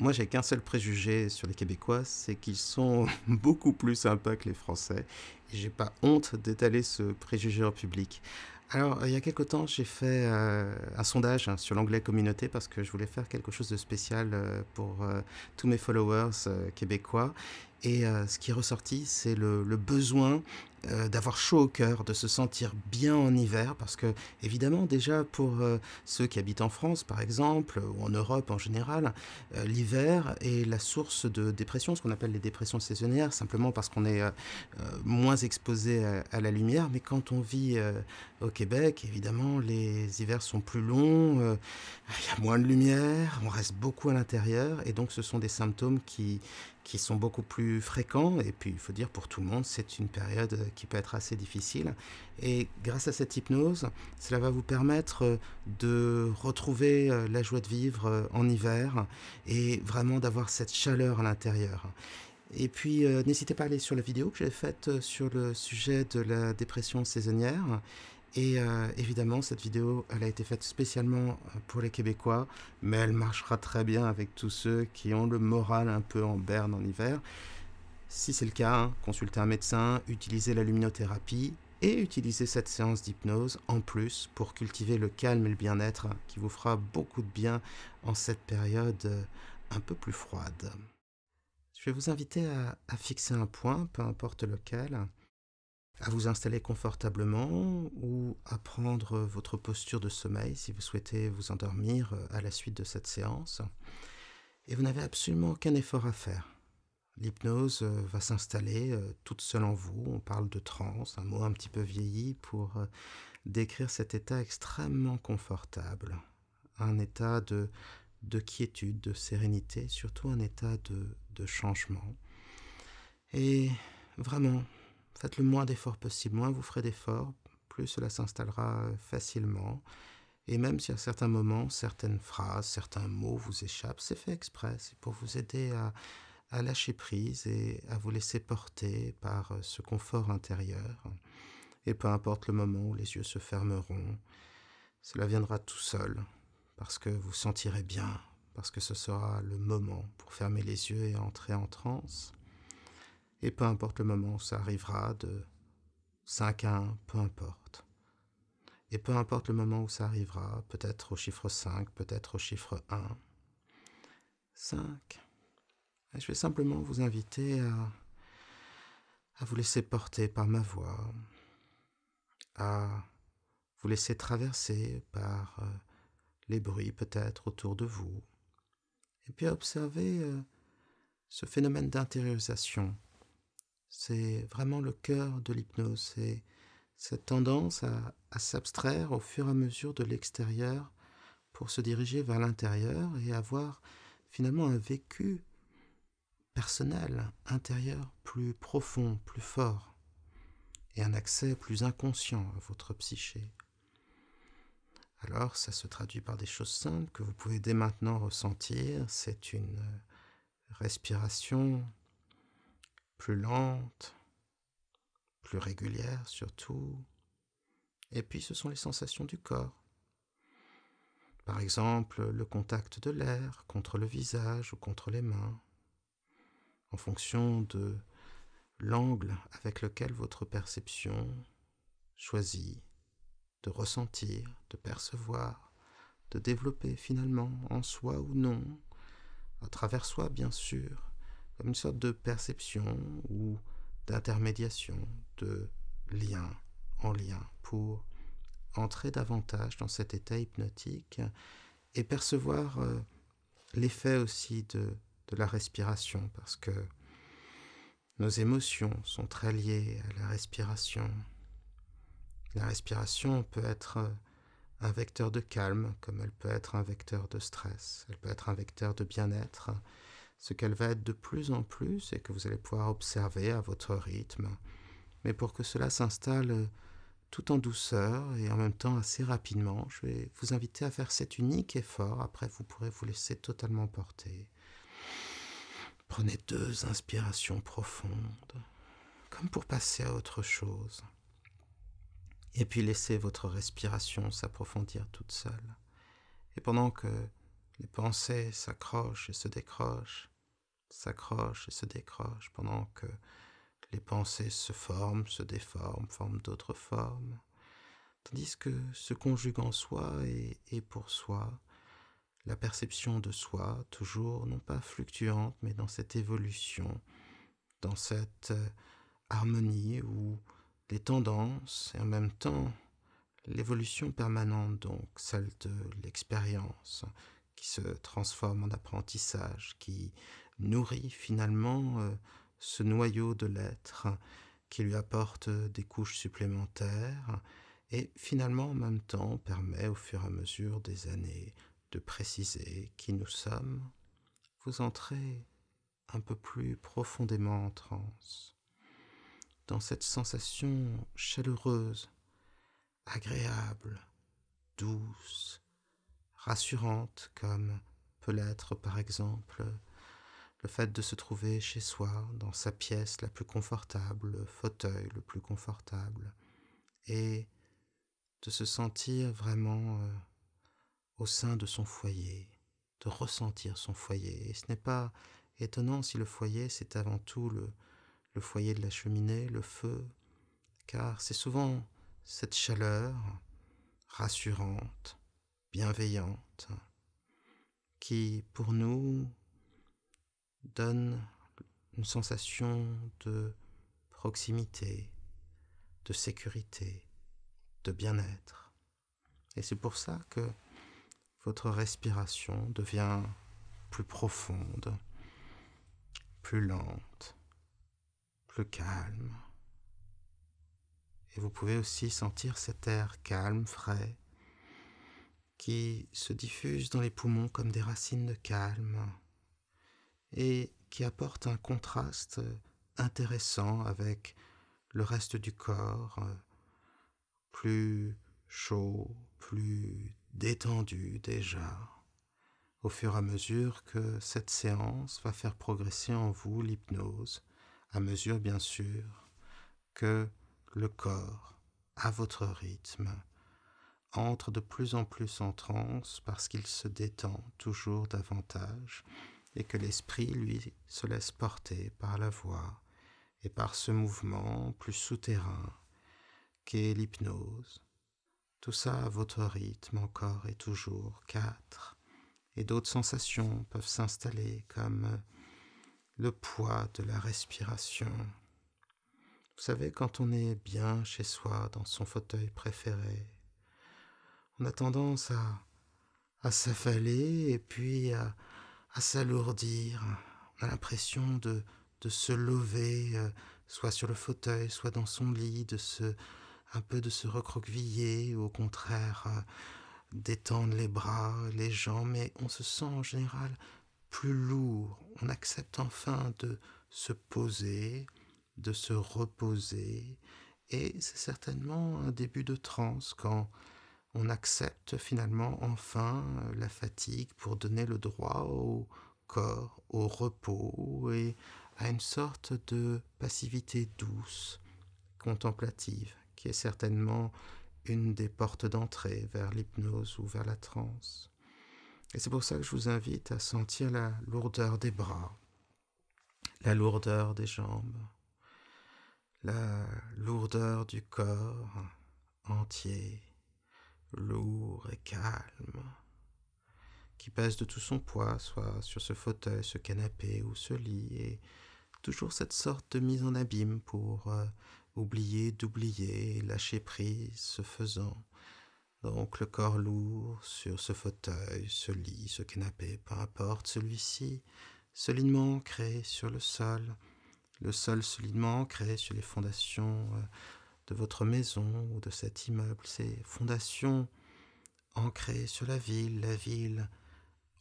moi, j'ai qu'un seul préjugé sur les Québécois, c'est qu'ils sont beaucoup plus sympas que les Français. Et j'ai pas honte d'étaler ce préjugé en public. Alors, il y a quelque temps, j'ai fait un sondage hein, sur l'onglet communauté parce que je voulais faire quelque chose de spécial pour tous mes followers québécois. Et ce qui est ressorti, c'est le besoin d'avoir chaud au cœur, de se sentir bien en hiver, parce que évidemment déjà pour ceux qui habitent en France par exemple, ou en Europe en général, l'hiver est la source de dépression, ce qu'on appelle les dépressions saisonnières, simplement parce qu'on est moins exposé à la lumière, mais quand on vit au Québec, évidemment, les hivers sont plus longs, il y a moins de lumière, on reste beaucoup à l'intérieur, et donc ce sont des symptômes qui sont beaucoup plus fréquents. Et puis, il faut dire, pour tout le monde, c'est une période qui peut être assez difficile. Et grâce à cette hypnose, cela va vous permettre de retrouver la joie de vivre en hiver et vraiment d'avoir cette chaleur à l'intérieur. Et puis, n'hésitez pas à aller sur la vidéo que j'ai faite sur le sujet de la dépression saisonnière. Et évidemment, cette vidéo, elle a été faite spécialement pour les Québécois, mais elle marchera très bien avec tous ceux qui ont le moral un peu en berne en hiver. Si c'est le cas, hein, consultez un médecin, utilisez la luminothérapie et utilisez cette séance d'hypnose en plus pour cultiver le calme et le bien-être qui vous fera beaucoup de bien en cette période un peu plus froide. Je vais vous inviter à fixer un point, peu importe lequel, à vous installer confortablement ou à prendre votre posture de sommeil si vous souhaitez vous endormir à la suite de cette séance. Et vous n'avez absolument aucun effort à faire. L'hypnose va s'installer toute seule en vous. On parle de transe, un mot un petit peu vieilli pour décrire cet état extrêmement confortable. Un état de quiétude, de sérénité, surtout un état de changement. Et vraiment, faites le moins d'efforts possible. Moins vous ferez d'efforts, plus cela s'installera facilement. Et même si à certains moments, certaines phrases, certains mots vous échappent, c'est fait exprès. C'est pour vous aider à lâcher prise et à vous laisser porter par ce confort intérieur. Et peu importe le moment où les yeux se fermeront, cela viendra tout seul, parce que vous sentirez bien, parce que ce sera le moment pour fermer les yeux et entrer en transe. Et peu importe le moment où ça arrivera, de 5 à 1, peu importe. Et peu importe le moment où ça arrivera, peut-être au chiffre 5, peut-être au chiffre 1. 5. Et je vais simplement vous inviter à vous laisser porter par ma voix, à vous laisser traverser par les bruits peut-être autour de vous, et puis à observer ce phénomène d'intériorisation. C'est vraiment le cœur de l'hypnose, c'est cette tendance à s'abstraire au fur et à mesure de l'extérieur pour se diriger vers l'intérieur et avoir finalement un vécu personnel, intérieur plus profond, plus fort, et un accès plus inconscient à votre psyché. Alors ça se traduit par des choses simples que vous pouvez dès maintenant ressentir. C'est une respiration plus lente, plus régulière surtout. Et puis ce sont les sensations du corps. Par exemple, le contact de l'air contre le visage ou contre les mains, en fonction de l'angle avec lequel votre perception choisit de ressentir, de percevoir, de développer finalement en soi ou non, à travers soi bien sûr, comme une sorte de perception ou d'intermédiation, de lien en lien pour entrer davantage dans cet état hypnotique et percevoir l'effet aussi de la respiration, parce que nos émotions sont très liées à la respiration. La respiration peut être un vecteur de calme, comme elle peut être un vecteur de stress, elle peut être un vecteur de bien-être. Ce qu'elle va être de plus en plus et que vous allez pouvoir observer à votre rythme, mais pour que cela s'installe tout en douceur et en même temps assez rapidement, je vais vous inviter à faire cet unique effort. Après, vous pourrez vous laisser totalement porter. Prenez 2 inspirations profondes, comme pour passer à autre chose. Et puis laissez votre respiration s'approfondir toute seule. Et pendant que Les pensées s'accrochent et se décrochent, s'accrochent et se décrochent pendant que les pensées se forment, se déforment, forment d'autres formes, tandis que se conjugue en soi et pour soi la perception de soi, toujours non pas fluctuante, mais dans cette évolution, dans cette harmonie où les tendances et en même temps l'évolution permanente, donc celle de l'expérience, qui se transforme en apprentissage, qui nourrit finalement ce noyau de l'être, qui lui apporte des couches supplémentaires et finalement en même temps permet au fur et à mesure des années de préciser qui nous sommes. Vous entrez un peu plus profondément en transe, dans cette sensation chaleureuse, agréable, douce, rassurante, comme peut l'être par exemple le fait de se trouver chez soi, dans sa pièce la plus confortable, le fauteuil le plus confortable, et de se sentir vraiment au sein de son foyer, de ressentir son foyer. Et ce n'est pas étonnant si le foyer, c'est avant tout le foyer de la cheminée, le feu, car c'est souvent cette chaleur rassurante, bienveillante, qui pour nous donne une sensation de proximité, de sécurité, de bien-être. Et c'est pour ça que votre respiration devient plus profonde, plus lente, plus calme. Et vous pouvez aussi sentir cet air calme, frais, qui se diffuse dans les poumons comme des racines de calme et qui apporte un contraste intéressant avec le reste du corps, plus chaud, plus détendu déjà, au fur et à mesure que cette séance va faire progresser en vous l'hypnose, à mesure bien sûr que le corps, à votre rythme, entre de plus en plus en transe parce qu'il se détend toujours davantage et que l'esprit, lui, se laisse porter par la voix et par ce mouvement plus souterrain qu'est l'hypnose. Tout ça à votre rythme encore et toujours, 4. Et d'autres sensations peuvent s'installer comme le poids de la respiration. Vous savez, quand on est bien chez soi, dans son fauteuil préféré, on a tendance à s'affaler et puis à s'alourdir. On a l'impression de se lever, soit sur le fauteuil, soit dans son lit, un peu de se recroqueviller, ou au contraire, d'étendre les bras, les jambes, mais on se sent en général plus lourd. On accepte enfin de se poser, de se reposer, et c'est certainement un début de transe quand on accepte finalement enfin la fatigue pour donner le droit au corps, au repos et à une sorte de passivité douce, contemplative, qui est certainement une des portes d'entrée vers l'hypnose ou vers la transe. Et c'est pour ça que je vous invite à sentir la lourdeur des bras, la lourdeur des jambes, la lourdeur du corps entier, lourd et calme, qui pèse de tout son poids, soit sur ce fauteuil, ce canapé ou ce lit, et toujours cette sorte de mise en abîme pour oublier d'oublier, lâcher prise, ce faisant. Donc le corps lourd sur ce fauteuil, ce lit, ce canapé, peu importe celui-ci, solidement ancré sur le sol solidement ancré sur les fondations de votre maison ou de cet immeuble, ces fondations ancrées sur la ville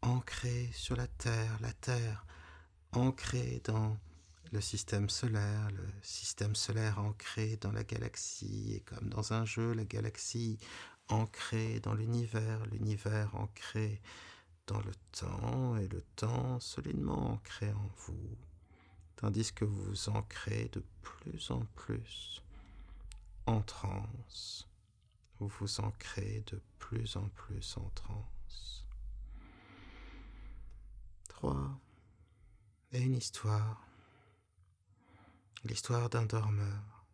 ancrée sur la terre ancrée dans le système solaire ancré dans la galaxie, et comme dans un jeu, la galaxie ancrée dans l'univers ancré dans le temps, et le temps solidement ancré en vous, tandis que vous vous ancrez de plus en plus en transe, vous vous ancrez de plus en plus en transe. crois, est une histoire, l'histoire d'un dormeur,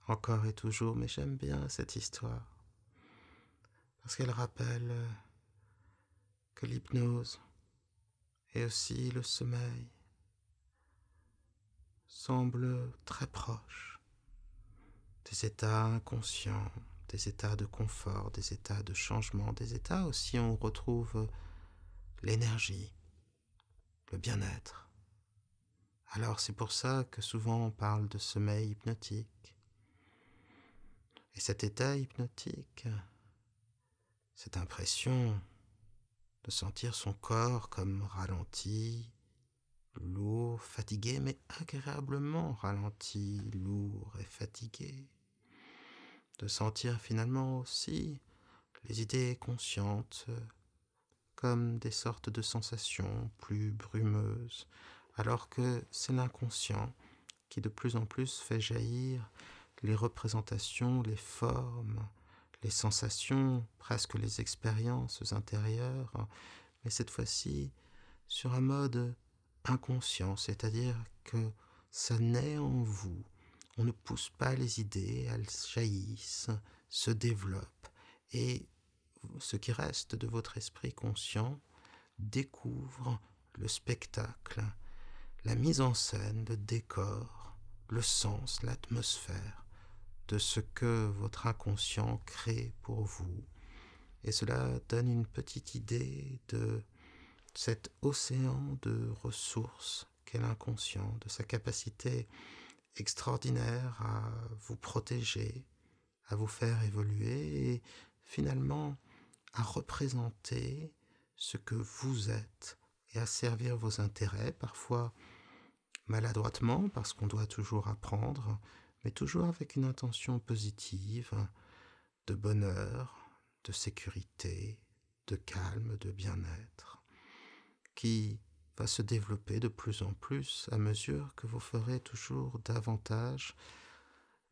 encore et toujours, mais j'aime bien cette histoire, parce qu'elle rappelle que l'hypnose et aussi le sommeil semblent très proches des états inconscients, des états de confort, des états de changement, des états aussi où on retrouve l'énergie, le bien-être. Alors c'est pour ça que souvent on parle de sommeil hypnotique. Et cet état hypnotique, cette impression de sentir son corps comme ralenti, lourd, fatigué, mais agréablement ralenti, lourd et fatigué. De sentir finalement aussi les idées conscientes comme des sortes de sensations plus brumeuses, alors que c'est l'inconscient qui de plus en plus fait jaillir les représentations, les formes, les sensations, presque les expériences intérieures, mais cette fois-ci sur un mode inconscient, c'est-à-dire que ça naît en vous. On ne pousse pas les idées, elles jaillissent, se développent, et ce qui reste de votre esprit conscient découvre le spectacle, la mise en scène, le décor, le sens, l'atmosphère de ce que votre inconscient crée pour vous. Et cela donne une petite idée de cet océan de ressources qu'est l'inconscient, de sa capacité extraordinaire à vous protéger, à vous faire évoluer et finalement à représenter ce que vous êtes et à servir vos intérêts, parfois maladroitement parce qu'on doit toujours apprendre, mais toujours avec une intention positive, de bonheur, de sécurité, de calme, de bien-être, qui va se développer de plus en plus à mesure que vous ferez toujours davantage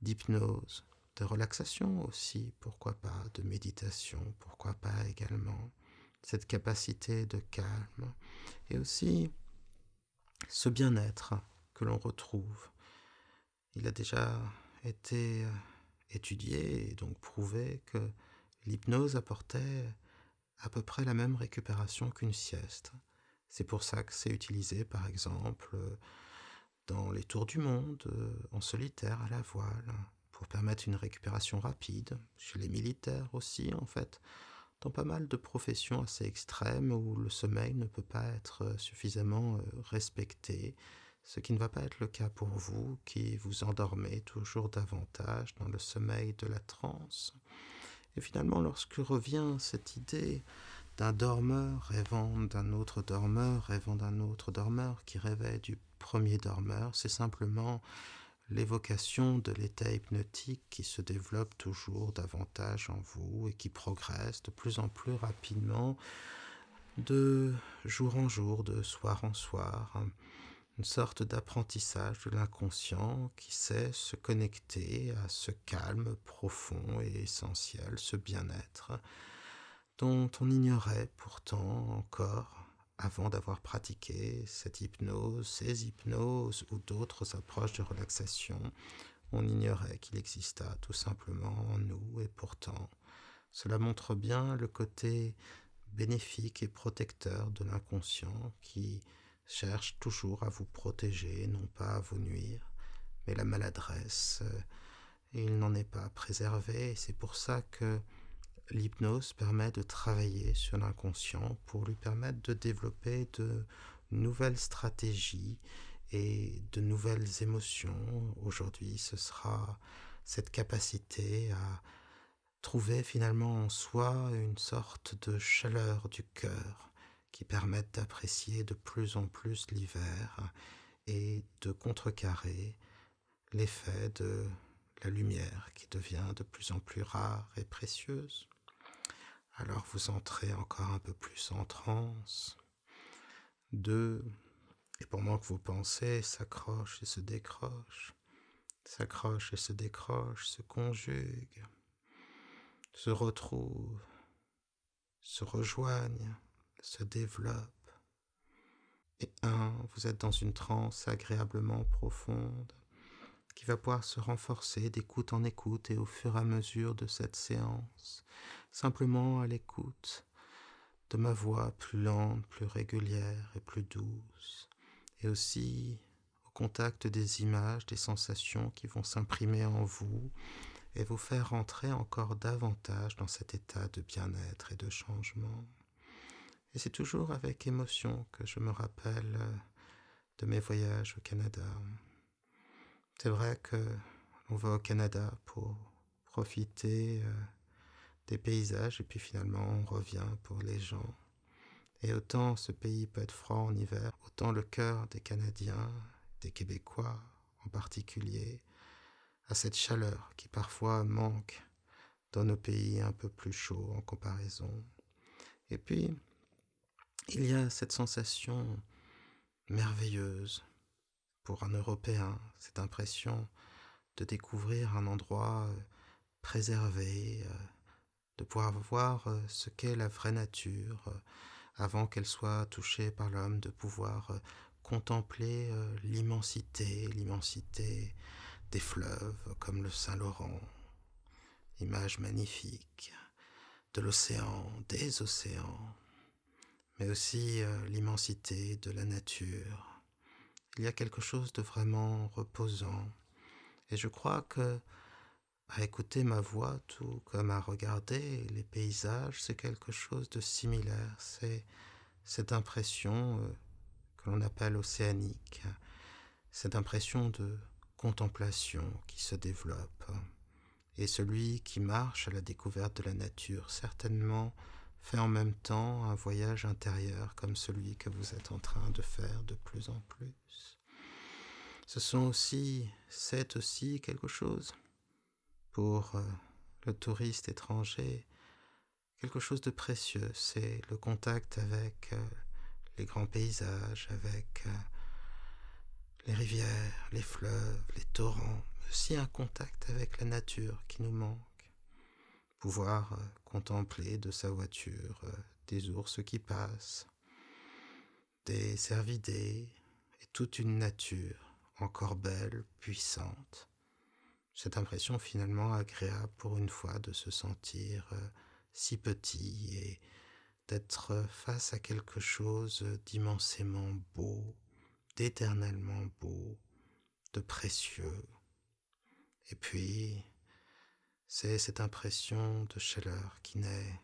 d'hypnose, de relaxation aussi, pourquoi pas, de méditation, pourquoi pas également, cette capacité de calme et aussi ce bien-être que l'on retrouve. Il a déjà été étudié et donc prouvé que l'hypnose apportait à peu près la même récupération qu'une sieste. C'est pour ça que c'est utilisé par exemple dans les tours du monde, en solitaire à la voile, pour permettre une récupération rapide, chez les militaires aussi en fait, dans pas mal de professions assez extrêmes où le sommeil ne peut pas être suffisamment respecté, ce qui ne va pas être le cas pour vous, qui vous endormez toujours davantage dans le sommeil de la transe. Et finalement, lorsque revient cette idée d'un dormeur rêvant d'un autre dormeur, rêvant d'un autre dormeur, qui rêvait du premier dormeur, c'est simplement l'évocation de l'état hypnotique qui se développe toujours davantage en vous et qui progresse de plus en plus rapidement de jour en jour, de soir en soir, une sorte d'apprentissage de l'inconscient qui sait se connecter à ce calme profond et essentiel, ce bien-être dont on ignorait pourtant encore avant d'avoir pratiqué cette hypnose, ces hypnoses ou d'autres approches de relaxation. On ignorait qu'il existât tout simplement en nous et pourtant cela montre bien le côté bénéfique et protecteur de l'inconscient qui cherche toujours à vous protéger, non pas à vous nuire, mais la maladresse, il n'en est pas préservé. Et c'est pour ça que l'hypnose permet de travailler sur l'inconscient pour lui permettre de développer de nouvelles stratégies et de nouvelles émotions. Aujourd'hui, ce sera cette capacité à trouver finalement en soi une sorte de chaleur du cœur qui permette d'apprécier de plus en plus l'hiver et de contrecarrer l'effet de la lumière qui devient de plus en plus rare et précieuse. Alors vous entrez encore un peu plus en transe. 2. Et pendant que vos pensées s'accrochent et se décrochent, s'accrochent et se décrochent, se conjuguent, se retrouvent, se rejoignent, se développent, Et vous êtes dans une transe agréablement profonde qui va pouvoir se renforcer d'écoute en écoute et au fur et à mesure de cette séance, simplement à l'écoute de ma voix plus lente, plus régulière et plus douce, et aussi au contact des images, des sensations qui vont s'imprimer en vous et vous faire rentrer encore davantage dans cet état de bien-être et de changement. Et c'est toujours avec émotion que je me rappelle de mes voyages au Canada. C'est vrai que l'on va au Canada pour profiter des paysages et puis finalement on revient pour les gens. Et autant ce pays peut être froid en hiver, autant le cœur des Canadiens, des Québécois en particulier, a cette chaleur qui parfois manque dans nos pays un peu plus chauds en comparaison. Et puis, il y a cette sensation merveilleuse pour un Européen, cette impression de découvrir un endroit préservé, de pouvoir voir ce qu'est la vraie nature avant qu'elle soit touchée par l'homme, de pouvoir contempler l'immensité des fleuves comme le Saint-Laurent, image magnifique de l'océan, des océans, mais aussi l'immensité de la nature. Il y a quelque chose de vraiment reposant. Et je crois que à écouter ma voix, tout comme à regarder les paysages, c'est quelque chose de similaire. C'est cette impression que l'on appelle océanique, cette impression de contemplation qui se développe. Et celui qui marche à la découverte de la nature, certainement, fait en même temps un voyage intérieur comme celui que vous êtes en train de faire de plus en plus. C'est aussi quelque chose pour le touriste étranger, quelque chose de précieux. C'est le contact avec les grands paysages, avec les rivières, les fleuves, les torrents, mais aussi un contact avec la nature qui nous manque. Pouvoir contempler de sa voiture des ours qui passent, des cervidés et toute une nature encore belle, puissante. Cette impression finalement agréable pour une fois de se sentir si petit et d'être face à quelque chose d'immensément beau, d'éternellement beau, de précieux. Et puis, c'est cette impression de chaleur qui naît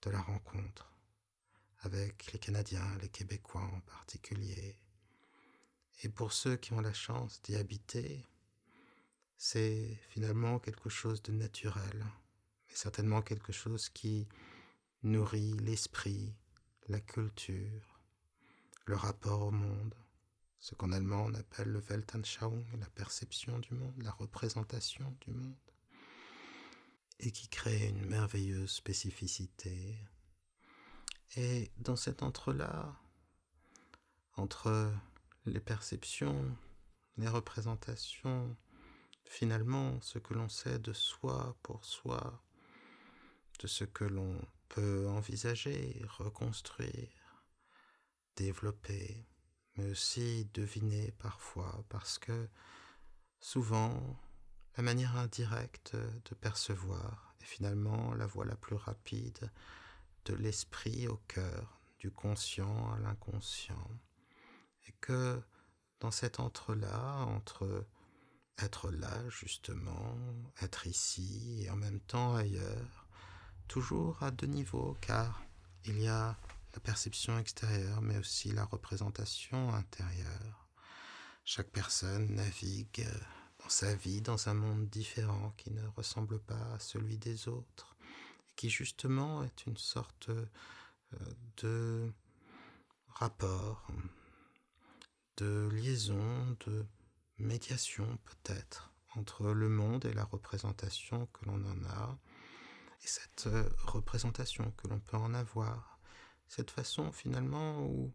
de la rencontre avec les Canadiens, les Québécois en particulier. Et pour ceux qui ont la chance d'y habiter, c'est finalement quelque chose de naturel, mais certainement quelque chose qui nourrit l'esprit, la culture, le rapport au monde, ce qu'en allemand on appelle le Weltanschauung, la perception du monde, la représentation du monde, et qui crée une merveilleuse spécificité. Et dans cet entre-là, entre les perceptions, les représentations, finalement ce que l'on sait de soi pour soi, de ce que l'on peut envisager, reconstruire, développer, mais aussi deviner parfois, parce que souvent, la manière indirecte de percevoir est finalement la voie la plus rapide de l'esprit au cœur, du conscient à l'inconscient. Et que dans cet entre-là, entre être là justement, être ici et en même temps ailleurs, toujours à deux niveaux, car il y a la perception extérieure mais aussi la représentation intérieure. Chaque personne navigue dans sa vie, dans un monde différent qui ne ressemble pas à celui des autres, et qui justement est une sorte de rapport, de liaison, de médiation peut-être, entre le monde et la représentation que l'on en a, et cette représentation que l'on peut en avoir, cette façon finalement où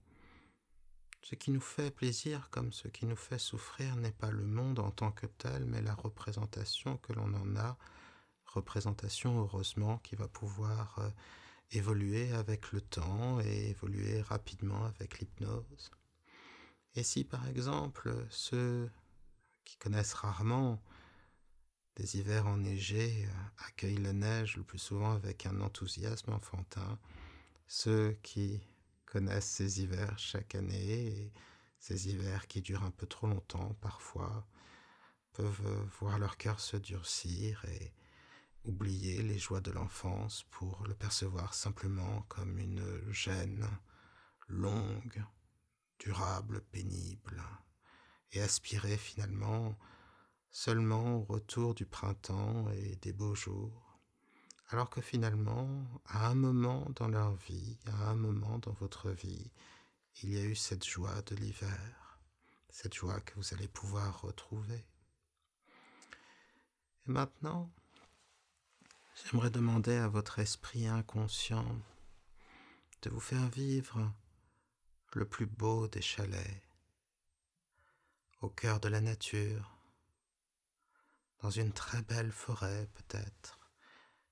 ce qui nous fait plaisir comme ce qui nous fait souffrir n'est pas le monde en tant que tel, mais la représentation que l'on en a, représentation heureusement qui va pouvoir évoluer avec le temps et évoluer rapidement avec l'hypnose. Et si par exemple ceux qui connaissent rarement des hivers enneigés accueillent la neige le plus souvent avec un enthousiasme enfantin, ceux qui connaissent ces hivers chaque année, et ces hivers qui durent un peu trop longtemps parfois, peuvent voir leur cœur se durcir et oublier les joies de l'enfance pour le percevoir simplement comme une gêne longue, durable, pénible, et aspirer finalement seulement au retour du printemps et des beaux jours, alors que finalement, à un moment dans leur vie, à un moment dans votre vie, il y a eu cette joie de l'hiver, cette joie que vous allez pouvoir retrouver. Et maintenant, j'aimerais demander à votre esprit inconscient de vous faire vivre le plus beau des chalets, au cœur de la nature, dans une très belle forêt peut-être,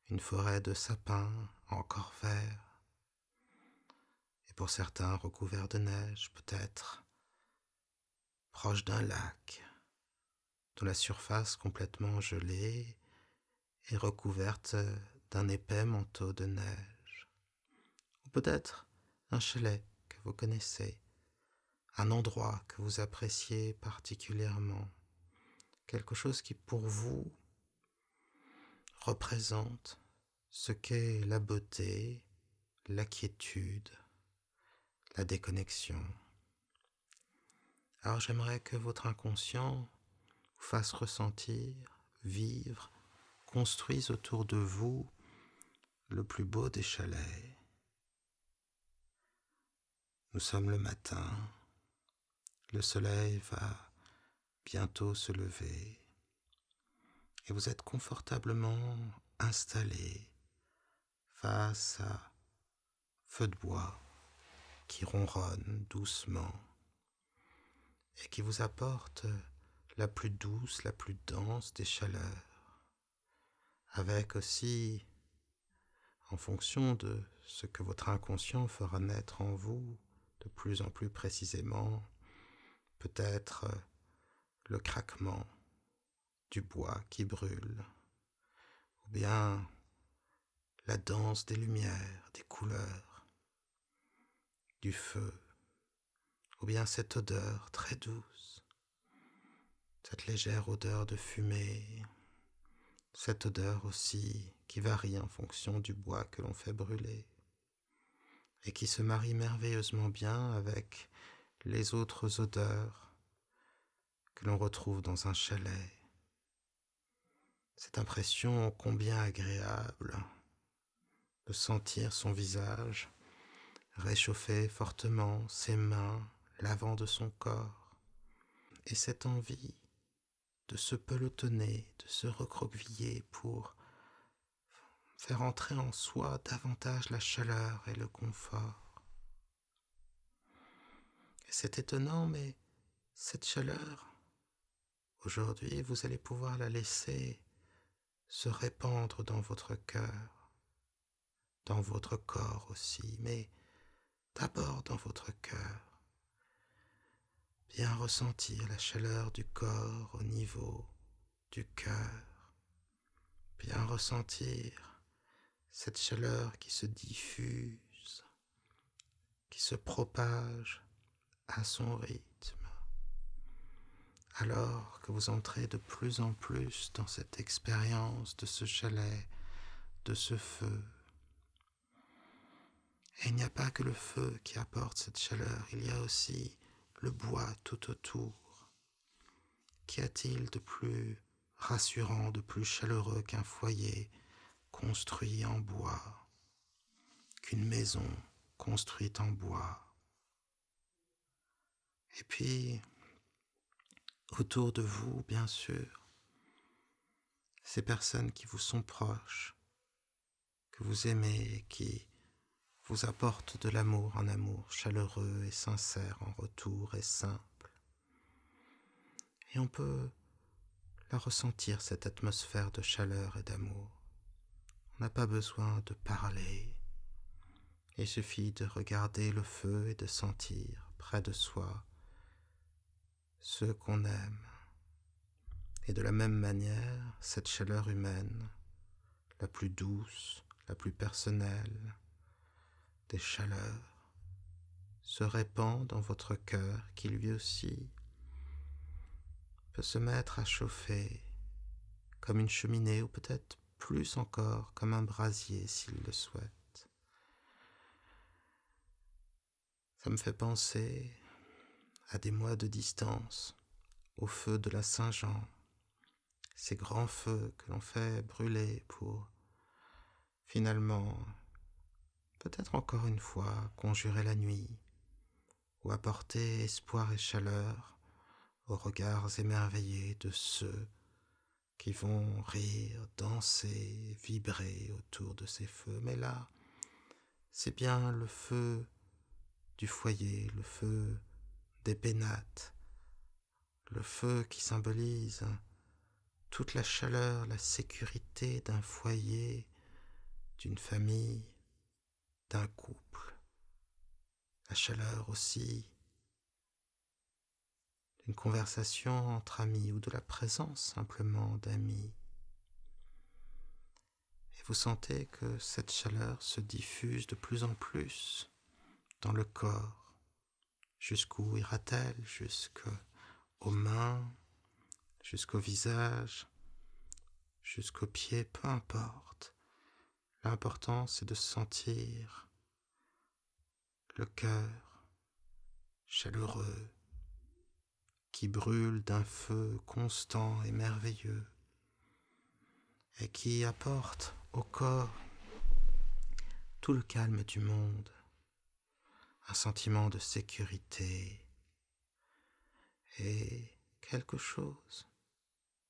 une forêt de sapins encore verts, et pour certains recouverts de neige peut-être, proche d'un lac, dont la surface complètement gelée est recouverte d'un épais manteau de neige, ou peut-être un chalet que vous connaissez, un endroit que vous appréciez particulièrement, quelque chose qui pour vous représente ce qu'est la beauté, la quiétude, la déconnexion. Alors j'aimerais que votre inconscient vous fasse ressentir, vivre, construise autour de vous le plus beau des chalets. Nous sommes le matin, le soleil va bientôt se lever et vous êtes confortablement installé face à feu de bois qui ronronne doucement et qui vous apporte la plus douce, la plus dense des chaleurs, avec aussi, en fonction de ce que votre inconscient fera naître en vous, de plus en plus précisément, peut-être le craquement du bois qui brûle, ou bien la danse des lumières, des couleurs, du feu, ou bien cette odeur très douce, cette légère odeur de fumée, cette odeur aussi qui varie en fonction du bois que l'on fait brûler, et qui se marie merveilleusement bien avec les autres odeurs que l'on retrouve dans un chalet. Cette impression ô combien agréable de sentir son visage réchauffer fortement, ses mains lavant de son corps, et cette envie de se pelotonner, de se recroqueviller pour faire entrer en soi davantage la chaleur et le confort. Et c'est étonnant, mais cette chaleur, aujourd'hui, vous allez pouvoir la laisser se répandre dans votre cœur, dans votre corps aussi, mais d'abord dans votre cœur. Bien ressentir la chaleur du corps au niveau du cœur. Bien ressentir cette chaleur qui se diffuse, qui se propage à son rythme, alors que vous entrez de plus en plus dans cette expérience de ce chalet, de ce feu. Et il n'y a pas que le feu qui apporte cette chaleur, il y a aussi le bois tout autour. Qu'y a-t-il de plus rassurant, de plus chaleureux qu'un foyer construit en bois, qu'une maison construite en bois? Et puis, autour de vous, bien sûr, ces personnes qui vous sont proches, que vous aimez, qui vous apportent de l'amour, un amour chaleureux et sincère en retour et simple. Et on peut la ressentir, cette atmosphère de chaleur et d'amour. On n'a pas besoin de parler. Il suffit de regarder le feu et de sentir près de soi ceux qu'on aime. Et de la même manière, cette chaleur humaine, la plus douce, la plus personnelle des chaleurs, se répand dans votre cœur qui lui aussi peut se mettre à chauffer comme une cheminée ou peut-être plus encore comme un brasier s'il le souhaite. Ça me fait penser à des mois de distance, au feu de la Saint-Jean, ces grands feux que l'on fait brûler pour finalement, peut-être encore une fois, conjurer la nuit ou apporter espoir et chaleur aux regards émerveillés de ceux qui vont rire, danser, vibrer autour de ces feux. Mais là, c'est bien le feu du foyer, le feu des pénates, le feu qui symbolise toute la chaleur, la sécurité d'un foyer, d'une famille, d'un couple. La chaleur aussi d'une conversation entre amis ou de la présence simplement d'amis. Et vous sentez que cette chaleur se diffuse de plus en plus dans le corps. Jusqu'où ira-t-elle? Jusqu'aux mains, jusqu'au visage, jusqu'aux pieds, peu importe. L'important, c'est de sentir le cœur chaleureux qui brûle d'un feu constant et merveilleux et qui apporte au corps tout le calme du monde, un sentiment de sécurité et quelque chose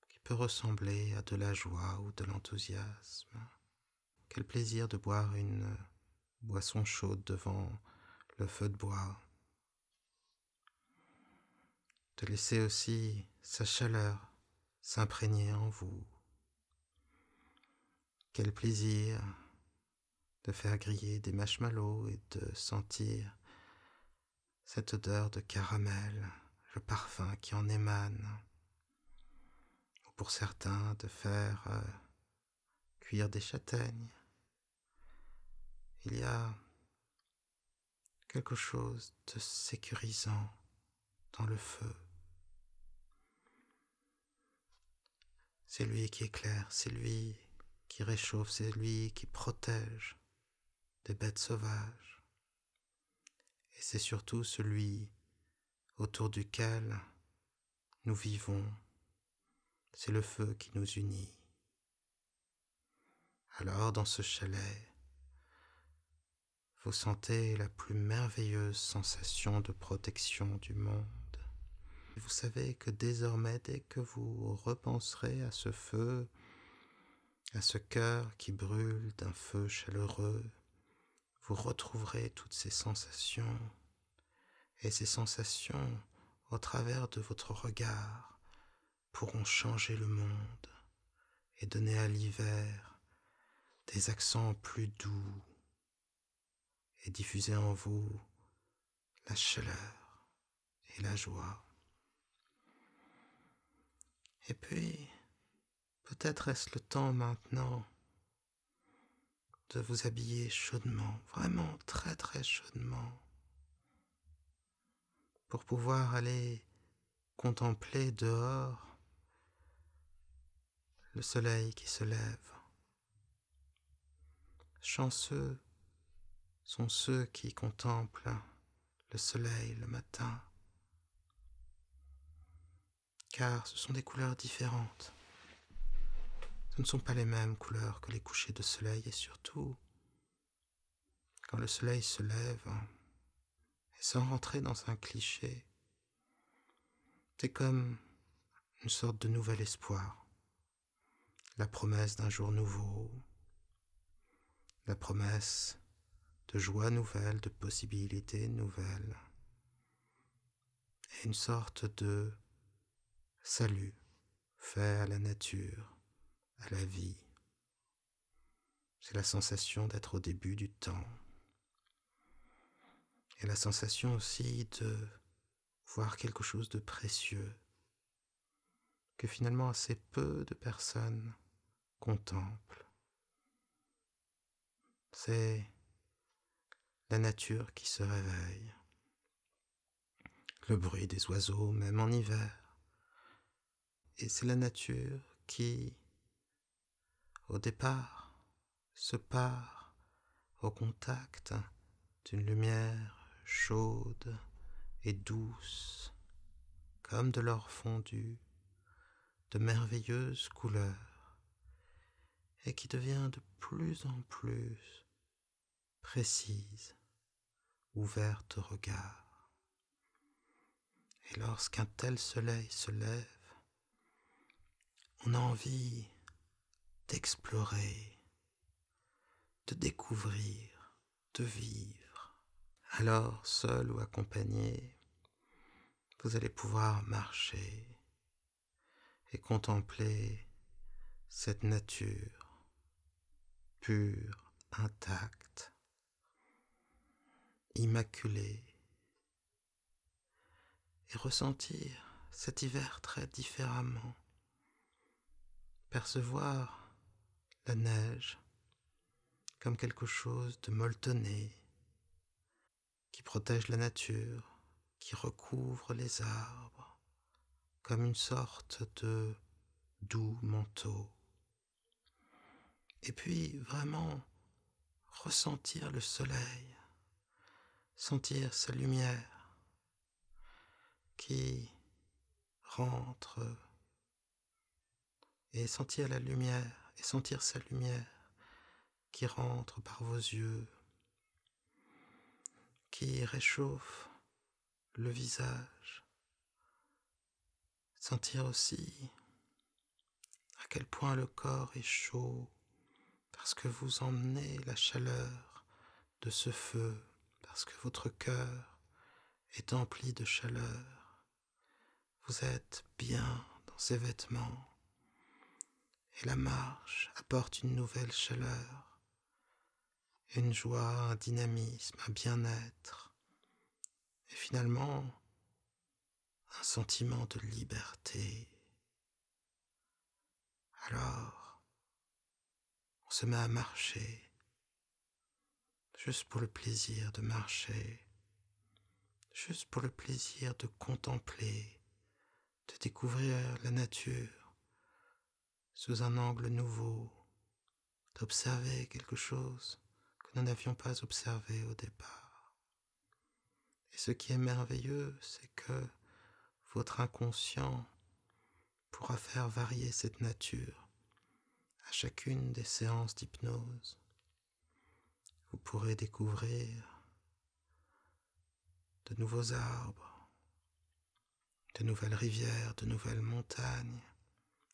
qui peut ressembler à de la joie ou de l'enthousiasme. Quel plaisir de boire une boisson chaude devant le feu de bois, de laisser aussi sa chaleur s'imprégner en vous. Quel plaisir de faire griller des marshmallows et de sentir cette odeur de caramel, le parfum qui en émane. Ou pour certains, de faire cuire des châtaignes. Il y a quelque chose de sécurisant dans le feu. C'est lui qui éclaire, c'est lui qui réchauffe, c'est lui qui protège des bêtes sauvages. Et c'est surtout celui autour duquel nous vivons. C'est le feu qui nous unit. Alors, dans ce chalet, vous sentez la plus merveilleuse sensation de protection du monde. Vous savez que désormais, dès que vous repenserez à ce feu, à ce cœur qui brûle d'un feu chaleureux, vous retrouverez toutes ces sensations. Et ces sensations, au travers de votre regard, pourront changer le monde et donner à l'hiver des accents plus doux et diffuser en vous la chaleur et la joie. Et puis, peut-être est-ce le temps maintenant de vous habiller chaudement, vraiment très très chaudement, pour pouvoir aller contempler dehors le soleil qui se lève. Chanceux sont ceux qui contemplent le soleil le matin, car ce sont des couleurs différentes. Ce ne sont pas les mêmes couleurs que les couchers de soleil et surtout, quand le soleil se lève, et sans rentrer dans un cliché, c'est comme une sorte de nouvel espoir, la promesse d'un jour nouveau, la promesse de joie nouvelle, de possibilités nouvelles, et une sorte de salut fait à la nature, à la vie. C'est la sensation d'être au début du temps. Et la sensation aussi de voir quelque chose de précieux que finalement assez peu de personnes contemplent. C'est la nature qui se réveille, le bruit des oiseaux même en hiver, et c'est la nature qui, au départ, se pare au contact d'une lumière chaude et douce, comme de l'or fondu, de merveilleuses couleurs, et qui devient de plus en plus précise, ouverte au regard. Et lorsqu'un tel soleil se lève, on a envie d'explorer, de découvrir, de vivre. Alors, seul ou accompagné, vous allez pouvoir marcher et contempler cette nature pure, intacte, immaculée, et ressentir cet hiver très différemment, percevoir la neige comme quelque chose de molletonné, qui protège la nature, qui recouvre les arbres, comme une sorte de doux manteau. Et puis vraiment ressentir le soleil, sentir sa lumière qui rentre, et sentir la lumière, et sentir sa lumière qui rentre par vos yeux, qui réchauffe le visage. Sentir aussi à quel point le corps est chaud, parce que vous emmenez la chaleur de ce feu, parce que votre cœur est empli de chaleur. Vous êtes bien dans ces vêtements, et la marche apporte une nouvelle chaleur, une joie, un dynamisme, un bien-être, et finalement un sentiment de liberté. Alors, on se met à marcher, juste pour le plaisir de marcher, juste pour le plaisir de contempler, de découvrir la nature sous un angle nouveau, d'observer quelque chose que nous n'avions pas observé au départ. Et ce qui est merveilleux, c'est que votre inconscient pourra faire varier cette nature à chacune des séances d'hypnose. Vous pourrez découvrir de nouveaux arbres, de nouvelles rivières, de nouvelles montagnes,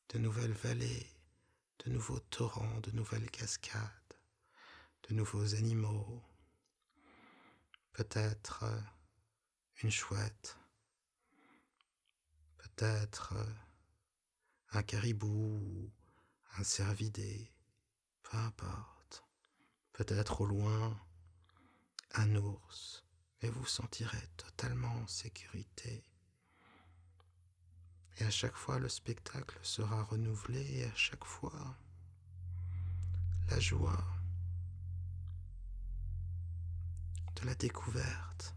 de nouvelles vallées, de nouveaux torrents, de nouvelles cascades, de nouveaux animaux, peut-être une chouette, peut-être un caribou ou un cervidé, peu importe, peut-être au loin un ours, mais vous sentirez totalement en sécurité. Et à chaque fois, le spectacle sera renouvelé, et à chaque fois, la joie de la découverte,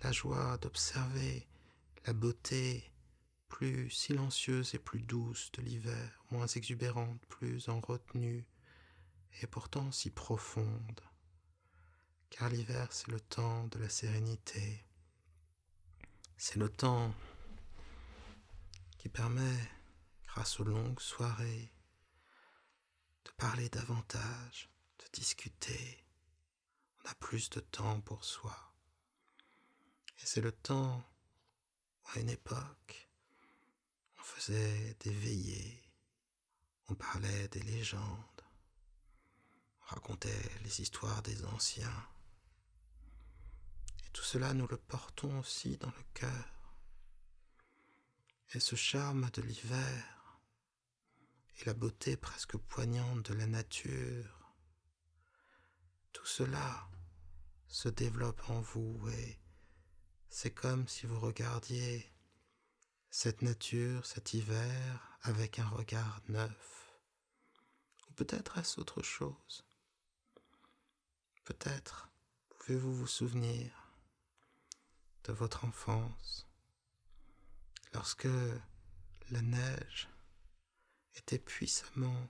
la joie d'observer la beauté plus silencieuse et plus douce de l'hiver, moins exubérante, plus en retenue, et pourtant si profonde, car l'hiver c'est le temps de la sérénité, c'est le temps qui permet, grâce aux longues soirées, de parler davantage, de discuter. On a plus de temps pour soi. Et c'est le temps où, à une époque, on faisait des veillées, on parlait des légendes, on racontait les histoires des anciens. Et tout cela, nous le portons aussi dans le cœur. Et ce charme de l'hiver et la beauté presque poignante de la nature, tout cela se développe en vous et C'est comme si vous regardiez cette nature, cet hiver, avec un regard neuf. Ou peut-être est-ce autre chose. Peut-être pouvez-vous vous souvenir de votre enfance, lorsque la neige était puissamment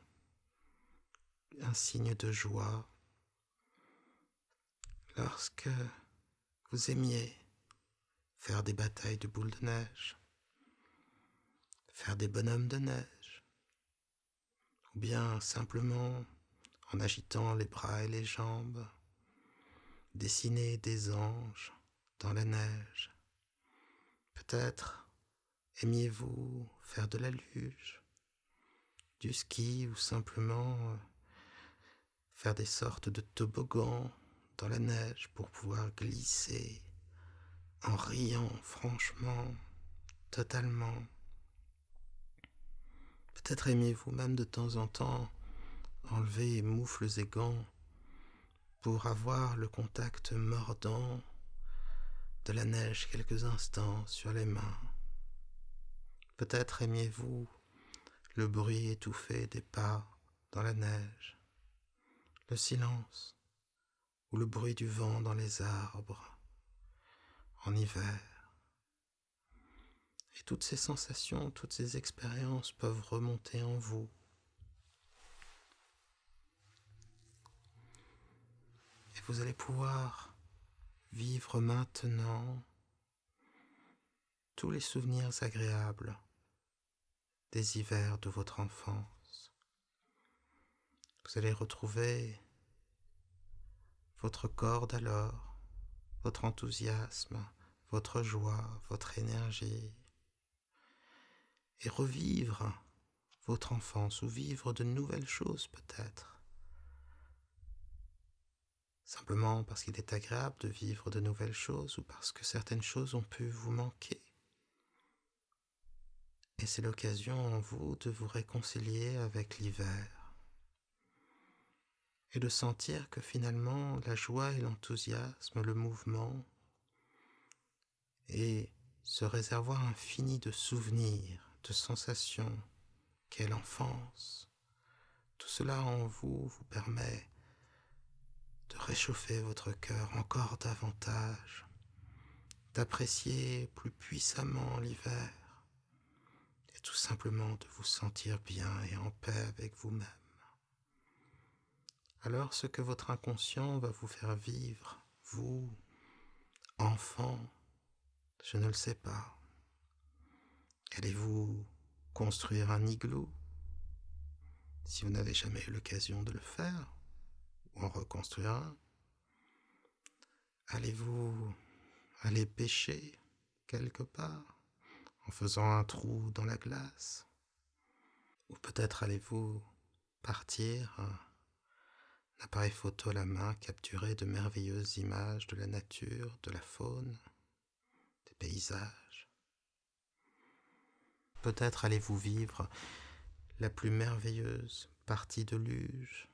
un signe de joie, lorsque vous aimiez faire des batailles de boules de neige, faire des bonhommes de neige, ou bien simplement, en agitant les bras et les jambes, dessiner des anges dans la neige. Peut-être aimiez-vous faire de la luge, du ski ou simplement faire des sortes de toboggans dans la neige pour pouvoir glisser en riant franchement, totalement. Peut-être aimiez-vous même de temps en temps enlever moufles et gants pour avoir le contact mordant de la neige quelques instants sur les mains. Peut-être aimiez-vous le bruit étouffé des pas dans la neige, le silence ou le bruit du vent dans les arbres en hiver. Et toutes ces sensations, toutes ces expériences peuvent remonter en vous. Et vous allez pouvoir vivre maintenant tous les souvenirs agréables des hivers de votre enfance. Vous allez retrouver votre corps d'alors, votre enthousiasme, votre joie, votre énergie, et revivre votre enfance ou vivre de nouvelles choses peut-être. Simplement parce qu'il est agréable de vivre de nouvelles choses ou parce que certaines choses ont pu vous manquer. Et c'est l'occasion en vous de vous réconcilier avec l'hiver et de sentir que finalement la joie et l'enthousiasme, le mouvement et ce réservoir infini de souvenirs, de sensations qu'est l'enfance, tout cela en vous vous permet de réchauffer votre cœur encore davantage, d'apprécier plus puissamment l'hiver et tout simplement de vous sentir bien et en paix avec vous-même. Alors ce que votre inconscient va vous faire vivre, vous, enfant, je ne le sais pas. Allez-vous construire un igloo si vous n'avez jamais eu l'occasion de le faire, ou en reconstruire un? Allez-vous aller pêcher quelque part en faisant un trou dans la glace? Ou peut-être allez-vous partir, un appareil photo à la main, capturer de merveilleuses images de la nature, de la faune, des paysages. Peut-être allez-vous vivre la plus merveilleuse partie de luge,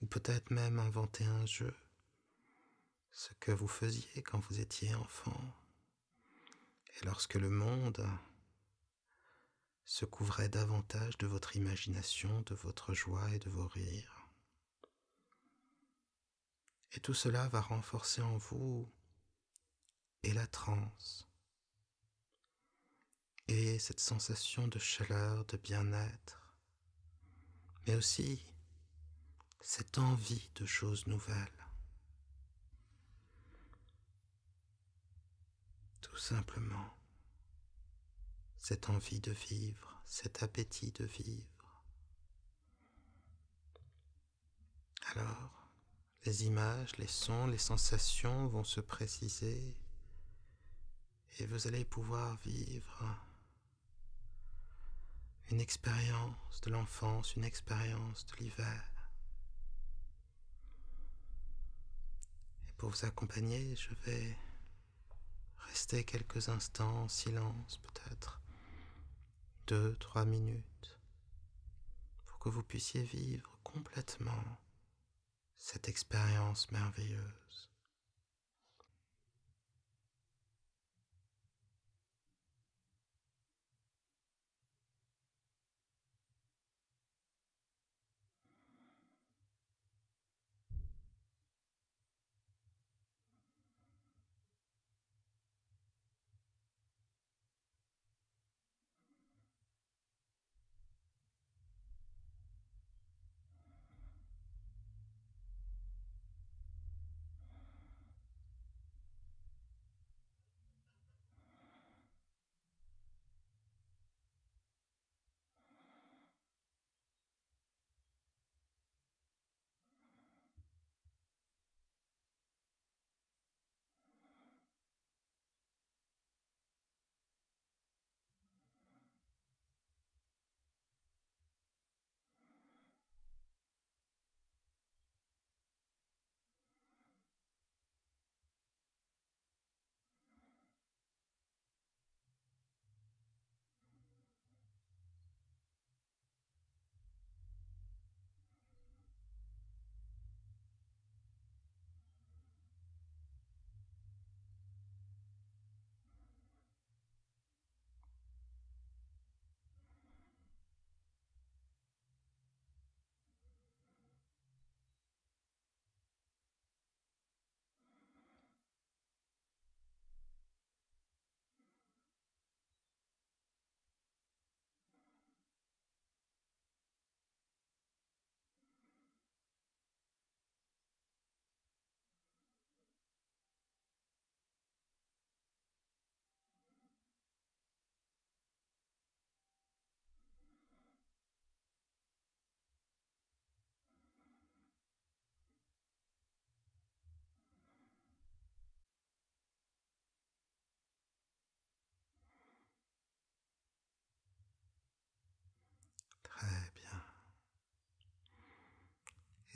ou peut-être même inventer un jeu, ce que vous faisiez quand vous étiez enfant, et lorsque le monde se couvrait davantage de votre imagination, de votre joie et de vos rires. Et tout cela va renforcer en vous et la transe, et cette sensation de chaleur, de bien-être, mais aussi cette envie de choses nouvelles. Tout simplement, cette envie de vivre, cet appétit de vivre. Alors, les images, les sons, les sensations vont se préciser et vous allez pouvoir vivre une expérience de l'enfance, une expérience de l'hiver. Et pour vous accompagner, je vais rester quelques instants en silence, peut-être 2, 3 minutes, pour que vous puissiez vivre complètement cette expérience merveilleuse.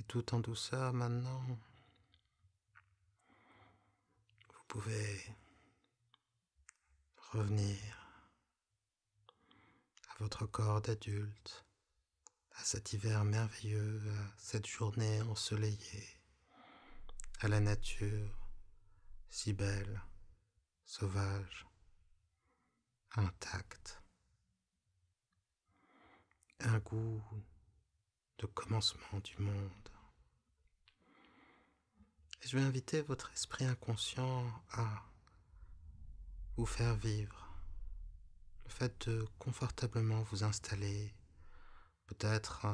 tout en douceur maintenant, vous pouvez revenir à votre corps d'adulte, à cet hiver merveilleux, à cette journée ensoleillée, à la nature si belle, sauvage, intacte, un goût de commencement du monde. Et je vais inviter votre esprit inconscient à vous faire vivre le fait de confortablement vous installer, peut-être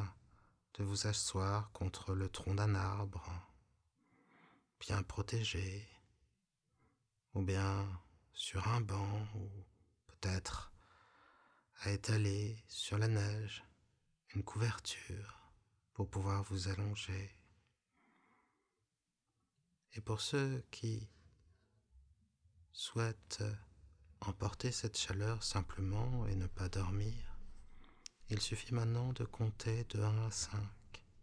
de vous asseoir contre le tronc d'un arbre, bien protégé, ou bien sur un banc, ou peut-être à étaler sur la neige une couverture pour pouvoir vous allonger. Et pour ceux qui souhaitent emporter cette chaleur simplement et ne pas dormir, il suffit maintenant de compter de 1 à 5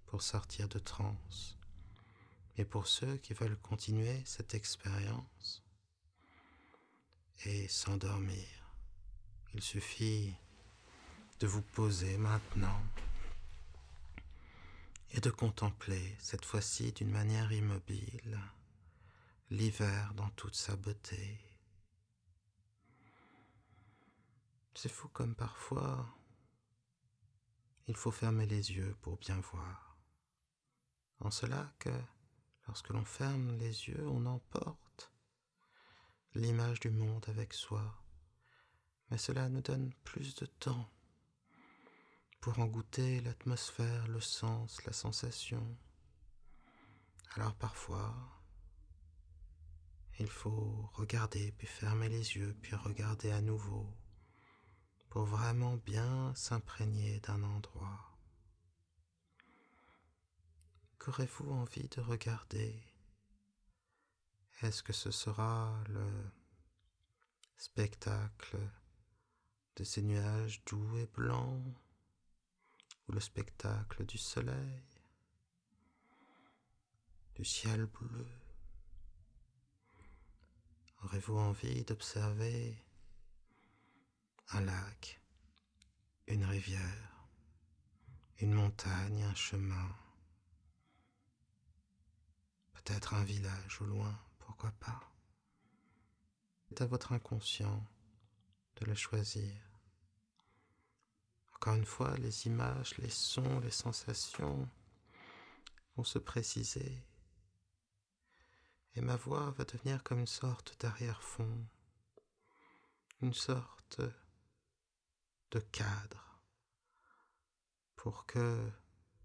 pour sortir de transe. Et pour ceux qui veulent continuer cette expérience et s'endormir, il suffit de vous poser maintenant et de contempler, cette fois-ci d'une manière immobile, l'hiver dans toute sa beauté. C'est fou comme parfois il faut fermer les yeux pour bien voir. En cela que lorsque l'on ferme les yeux, on emporte l'image du monde avec soi, mais cela nous donne plus de temps pour en goûter l'atmosphère, le sens, la sensation. Alors parfois, il faut regarder, puis fermer les yeux, puis regarder à nouveau, pour vraiment bien s'imprégner d'un endroit. Qu'aurez-vous envie de regarder? Est-ce que ce sera le spectacle de ces nuages doux et blancs, ou le spectacle du soleil, du ciel bleu? Aurez-vous envie d'observer un lac, une rivière, une montagne, un chemin, peut-être un village au loin, pourquoi pas? C'est à votre inconscient de le choisir. Encore une fois, les images, les sons, les sensations vont se préciser et ma voix va devenir comme une sorte d'arrière-fond, une sorte de cadre pour que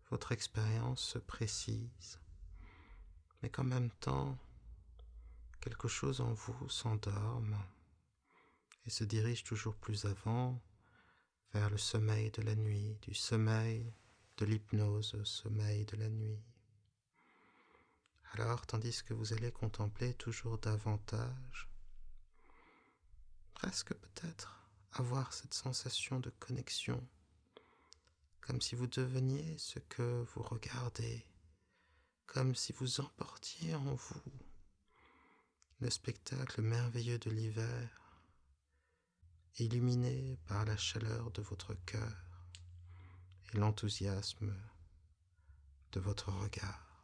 votre expérience se précise, mais qu'en même temps, quelque chose en vous s'endorme et se dirige toujours plus avant vers le sommeil de la nuit, du sommeil de l'hypnose au sommeil de la nuit. Alors, tandis que vous allez contempler toujours davantage, presque peut-être avoir cette sensation de connexion, comme si vous deveniez ce que vous regardez, comme si vous emportiez en vous le spectacle merveilleux de l'hiver, illuminé par la chaleur de votre cœur et l'enthousiasme de votre regard.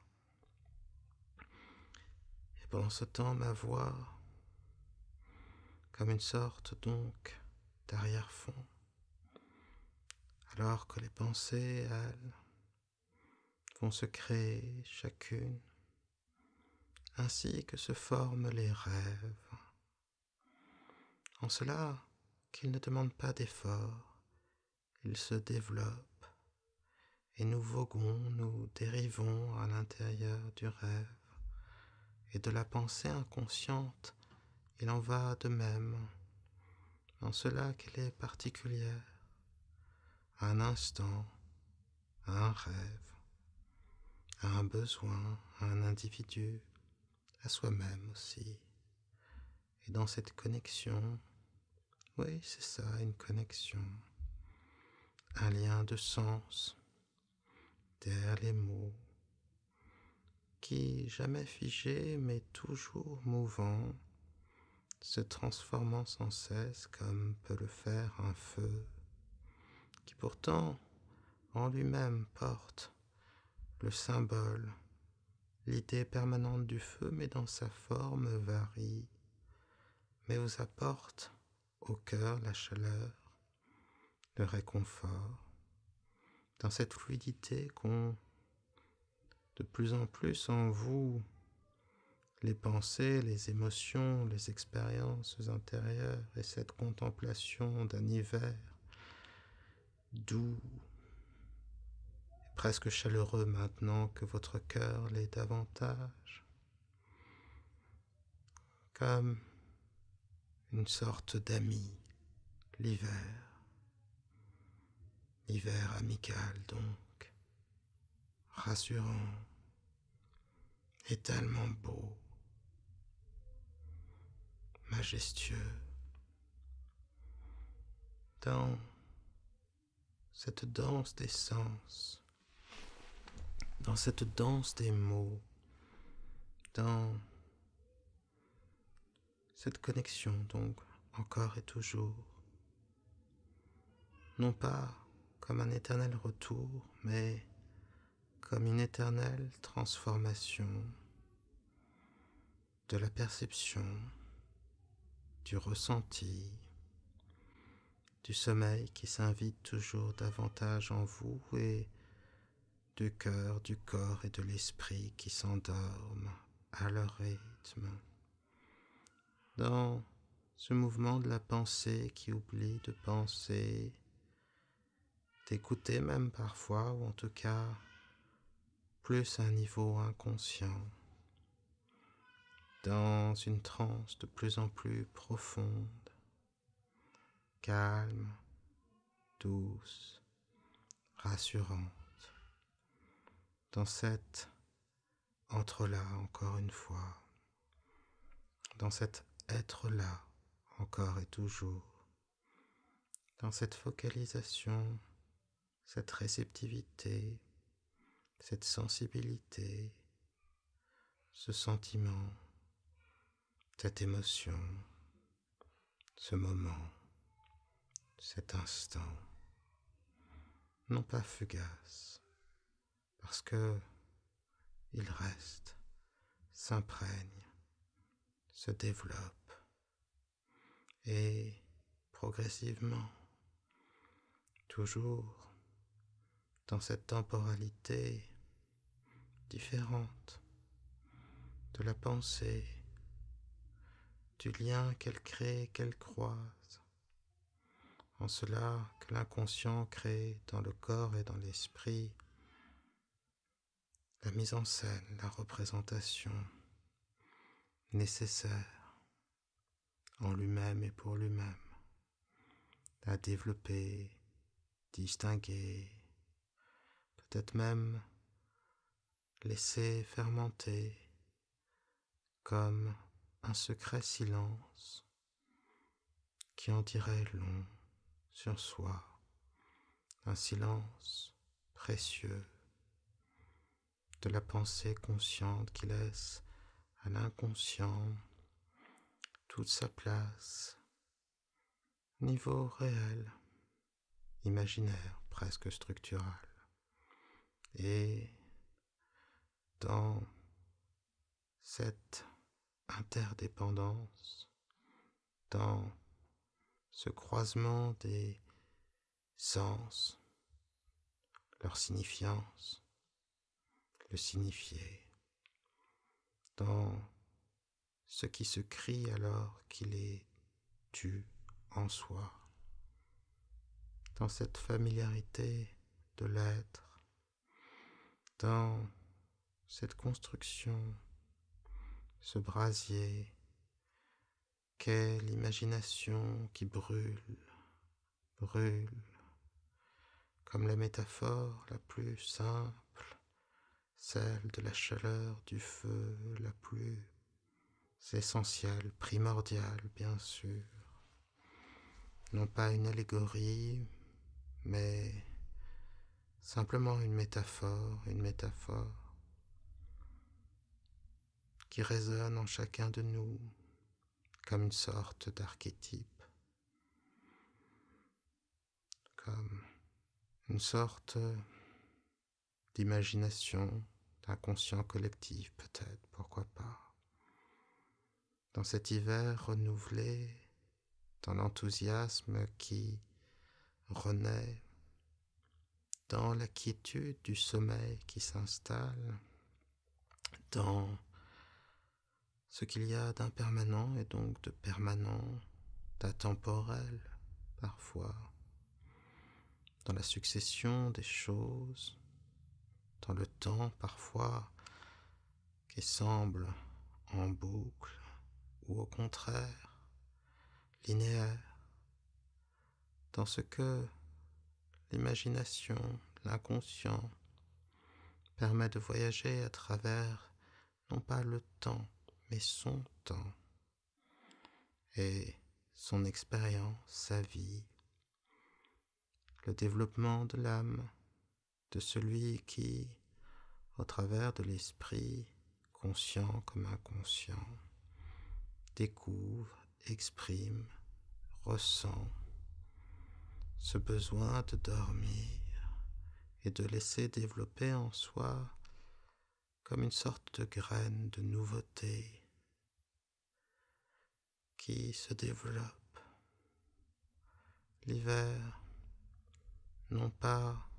Et pendant ce temps, ma voix, comme une sorte donc d'arrière-fond, alors que les pensées, elles, vont se créer chacune, ainsi que se forment les rêves, en cela qu'ils ne demandent pas d'effort, ils se développent, et nous voguons, nous dérivons à l'intérieur du rêve, et de la pensée inconsciente, il en va de même, en cela qu'elle est particulière, à un instant, à un rêve, à un besoin, à un individu, à soi-même aussi. Et dans cette connexion, oui, c'est ça, une connexion, un lien de sens derrière les mots, qui, jamais figé, mais toujours mouvant, se transformant sans cesse comme peut le faire un feu, qui pourtant en lui-même porte le symbole, l'idée permanente du feu, mais dans sa forme varie, mais vous apporte au cœur la chaleur, le réconfort, dans cette fluidité qu'ont de plus en plus en vous les pensées, les émotions, les expériences intérieures et cette contemplation d'un hiver doux et presque chaleureux maintenant que votre cœur l'est davantage, comme une sorte d'ami, l'hiver, l'hiver amical donc, rassurant et tellement beau, majestueux, dans cette danse des sens, dans cette danse des mots, dans cette connexion donc encore et toujours, non pas comme un éternel retour, mais comme une éternelle transformation de la perception, du ressenti, du sommeil qui s'invite toujours davantage en vous et du cœur, du corps et de l'esprit qui s'endorment à leur rythme. Dans ce mouvement de la pensée qui oublie de penser, d'écouter même parfois, ou en tout cas plus à un niveau inconscient, dans une transe de plus en plus profonde, calme, douce, rassurante, dans cet entre-là encore une fois, dans cet être-là encore et toujours, dans cette focalisation, cette réceptivité, cette sensibilité, ce sentiment, cette émotion, ce moment, cet instant, non pas fugace, parce que il reste, s'imprègne, se développe et progressivement, toujours dans cette temporalité différente de la pensée, du lien qu'elle crée, qu'elle croise, en cela que l'inconscient crée dans le corps et dans l'esprit la mise en scène, la représentation nécessaire en lui-même et pour lui-même, à développer, distinguer, peut-être même laisser fermenter comme un secret silence qui en dirait long sur soi, un silence précieux de la pensée consciente qui laisse à l'inconscient toute sa place, niveau réel, imaginaire, presque structural, et dans cette interdépendance, dans ce croisement des sens, leur signifiance, le signifié, dans ce qui se crie alors qu'il est tu en soi, dans cette familiarité de l'être, dans cette construction, ce brasier qu'est l'imagination qui brûle, brûle, comme la métaphore la plus simple, celle de la chaleur du feu la plus essentielle, primordiale bien sûr, non pas une allégorie, mais simplement une métaphore qui résonne en chacun de nous comme une sorte d'archétype, comme une sorte d'imagination, d'inconscient collectif peut-être, pourquoi pas. Dans cet hiver renouvelé, dans l'enthousiasme qui renaît, dans la quiétude du sommeil qui s'installe, dans ce qu'il y a d'impermanent et donc de permanent, d'intemporel parfois, dans la succession des choses, dans le temps parfois qui semble en boucle ou au contraire linéaire, dans ce que l'imagination, l'inconscient permet de voyager à travers non pas le temps mais son temps et son expérience, sa vie, le développement de l'âme, de celui qui, au travers de l'esprit, conscient comme inconscient, découvre, exprime, ressent ce besoin de dormir et de laisser développer en soi comme une sorte de graine de nouveauté qui se développe. L'hiver, non pas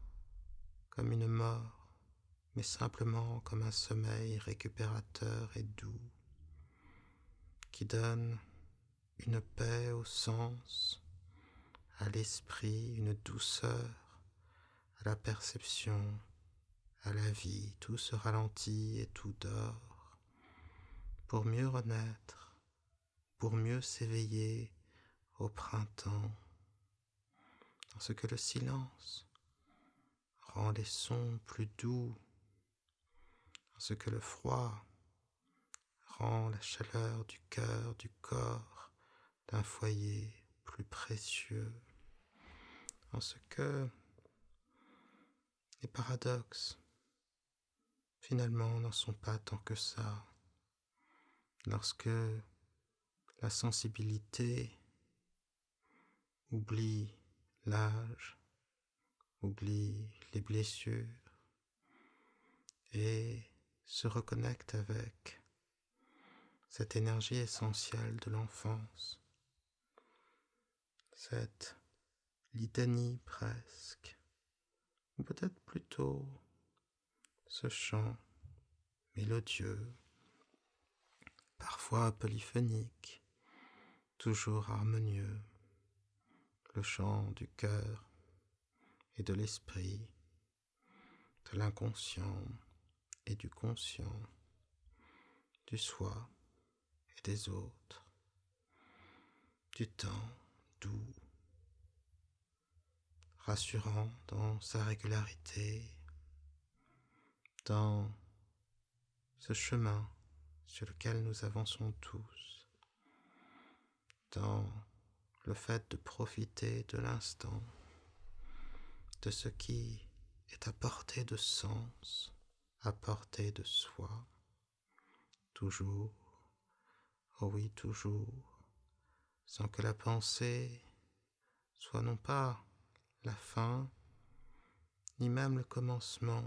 comme une mort, mais simplement comme un sommeil récupérateur et doux, qui donne une paix au sens, à l'esprit, une douceur, à la perception, à la vie. Tout se ralentit et tout dort, pour mieux renaître, pour mieux s'éveiller au printemps, dans ce que le silence rend les sons plus doux, dans ce que le froid rend la chaleur du cœur, du corps, d'un foyer plus précieux, en ce que les paradoxes finalement n'en sont pas tant que ça, lorsque la sensibilité oublie l'âge, oublie les blessures et se reconnecte avec cette énergie essentielle de l'enfance, cette litanie presque, ou peut-être plutôt ce chant mélodieux, parfois polyphonique, toujours harmonieux, le chant du cœur et de l'esprit, de l'inconscient et du conscient, du soi et des autres, du temps doux, rassurant dans sa régularité, dans ce chemin sur lequel nous avançons tous, dans le fait de profiter de l'instant, de ce qui est à portée de sens, à portée de soi, toujours, oh oui, toujours, sans que la pensée soit non pas la fin, ni même le commencement,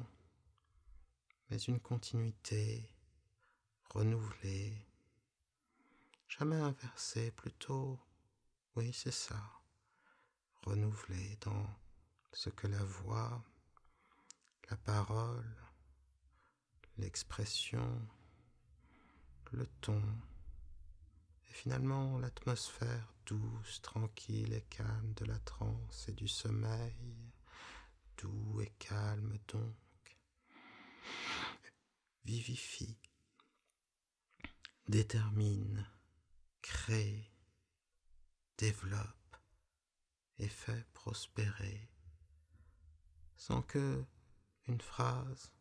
mais une continuité renouvelée, jamais inversée, plutôt, oui, c'est ça, renouvelée dans ce que la voix, la parole, l'expression, le ton, et finalement l'atmosphère douce, tranquille et calme de la transe et du sommeil, doux et calme donc, vivifie, détermine, crée, développe et fait prospérer, sans que une phrase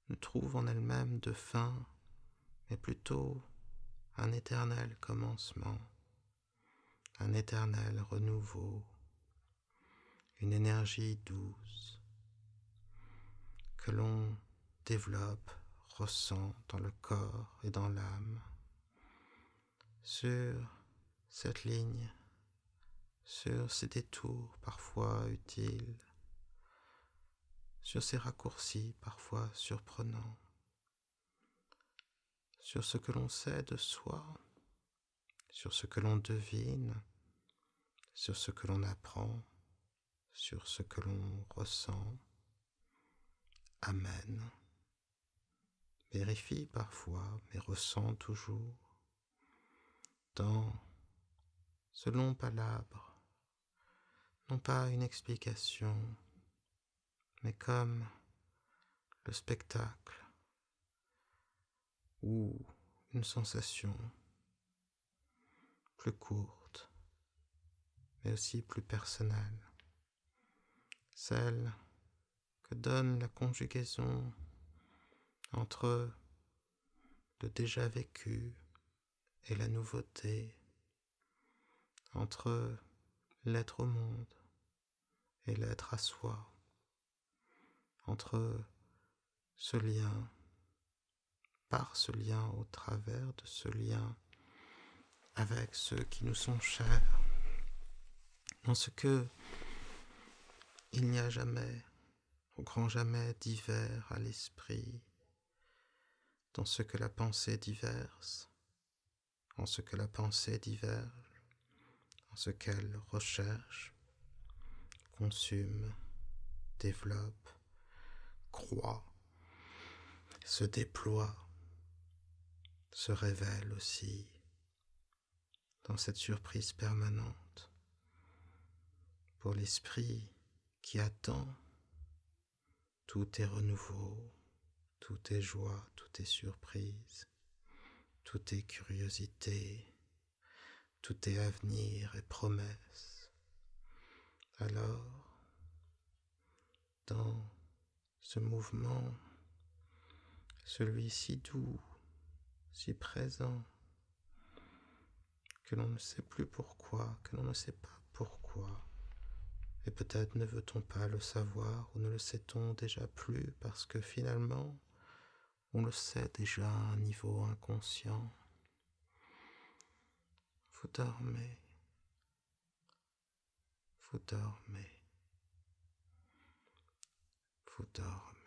ne trouve en elle-même de fin, mais plutôt un éternel commencement, un éternel renouveau, une énergie douce que l'on développe, ressent dans le corps et dans l'âme. Sur cette ligne, sur ces détours parfois utiles, sur ces raccourcis parfois surprenants, sur ce que l'on sait de soi, sur ce que l'on devine, sur ce que l'on apprend, sur ce que l'on ressent. Amen. Vérifie parfois, mais ressent toujours. Dans ce long palabre, non pas une explication, mais comme le spectacle ou une sensation plus courte, mais aussi plus personnelle, celle que donne la conjugaison entre le déjà vécu et la nouveauté, entre l'être au monde et l'être à soi, entre ce lien, par ce lien, au travers de ce lien avec ceux qui nous sont chers, dans ce que il n'y a jamais, au grand jamais, divers à l'esprit, dans ce que la pensée diverse, en ce que la pensée diverge, en ce qu'elle recherche, consume, développe, croît, se déploie, se révèle aussi dans cette surprise permanente. Pour l'esprit qui attend, tout est renouveau, tout est joie, tout est surprise, tout est curiosité, tout est avenir et promesse. Alors, dans ce mouvement, celui si doux, si présent, que l'on ne sait plus pourquoi, que l'on ne sait pas pourquoi, et peut-être ne veut-on pas le savoir, ou ne le sait-on déjà plus, parce que finalement, on le sait déjà à un niveau inconscient. Vous dormez, vous dormez, vous dormez.